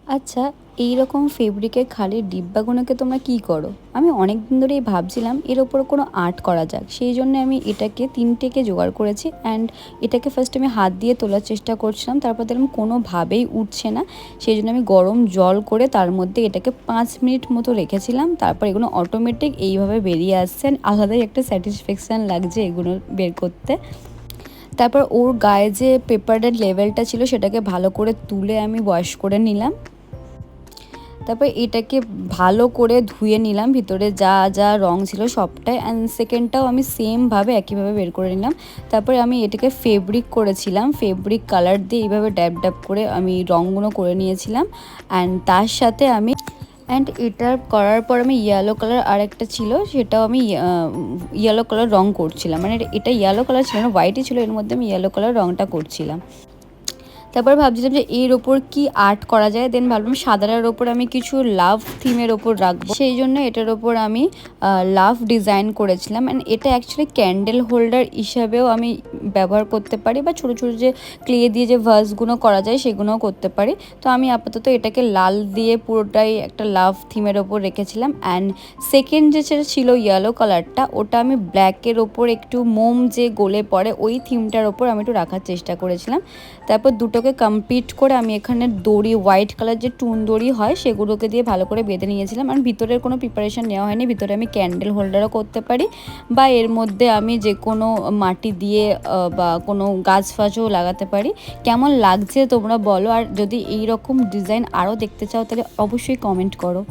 আচ্ছা, এই রকম ফেব্রিকের খালি ডিব্বাগুলোকে তোমরা কি করো? আমি অনেক দিন ধরেই ভাবছিলাম এর ওপর কোনো আর্ট করা যাক। সেই জন্য আমি এটাকে ৩টেকে জোগাড় করেছি অ্যান্ড এটাকে ফার্স্ট আমি হাত দিয়ে তোলার চেষ্টা করছিলাম। তারপর দেখলাম কোনোভাবেই উঠছে না। সেই জন্য আমি গরম জল করে তার মধ্যে এটাকে ৫ মিনিট মতো রেখেছিলাম। তারপর এগুলো অটোমেটিক এইভাবে বেরিয়ে আসছে। আলাদাই একটা স্যাটিসফ্যাকশান লাগছে এগুলো বের করতে। তারপর ওর গায়ে যে পেপারের লেভেলটা ছিল সেটাকে ভালো করে তুলে আমি ওয়াশ করে নিলাম। তারপর এটাকে ভালো করে ধুয়ে নিলাম, ভিতরে যা যা রং ছিল সবটাই। অ্যান্ড সেকেন্ডটাও আমি সেমভাবে একইভাবে বের করে নিলাম। তারপরে আমি এটাকে ফেব্রিক করেছিলাম, ফেব্রিক কালার দিয়ে এইভাবে ড্যাব ড্যাব করে আমি রঙগুলো করে নিয়েছিলাম। অ্যান্ড তার সাথে আমি এটার করার পর আমি ইয়েলো কালার আরেকটা ছিল, সেটাও আমি ইয়েলো কালার রং করছিলাম। মানে এটা ইয়েলো কালার ছিল না, হোয়াইটই ছিল, এর মধ্যে আমি ইয়েলো কালার রংটা করছিলাম। তারপর ভাবছিলাম যে এর ওপর কি আর্ট করা যায়। দেন ভাবলাম সাদাটার ওপর আমি কিছু লাভ থিমের ওপর রাখবো, সেই জন্য এটার ওপর আমি লাভ ডিজাইন করেছিলাম। অ্যান্ড এটা অ্যাকচুয়ালি ক্যান্ডেল হোল্ডার হিসাবেও আমি ব্যবহার করতে পারি, বা ছোটো ছোটো যে ক্লে দিয়ে যে ভাসগুলো করা যায় সেগুলোও করতে পারি। তো আমি আপাতত এটাকে লাল দিয়ে পুরোটাই একটা লাভ থিমের ওপর রেখেছিলাম। অ্যান্ড সেকেন্ড যে ছিল ইয়েলো কালারটা, ওটা আমি ব্ল্যাকের ওপর একটু মোম যে গলে পড়ে ওই থিমটার ওপর আমি একটু রাখার চেষ্টা করেছিলাম। তারপর দুটোকে কমপ্লিট করে আমি এখানে দড়ি, হোয়াইট কালার যে টুন দড়ি হয় সেগুলোকে দিয়ে ভালো করে বেঁধে নিয়েছিলাম। আর ভিতরের কোনো প্রিপারেশন নেওয়া হয়নি। ভিতরে আমি ক্যান্ডেল হোল্ডারও করতে পারি, বা এর মধ্যে আমি যে কোনো মাটি দিয়ে বা কোনো গাছ ফাছও লাগাতে পারি। কেমন লাগছে তোমরা বলো, আর যদি এই রকম ডিজাইন আরও দেখতে চাও তাহলে অবশ্যই কমেন্ট করো।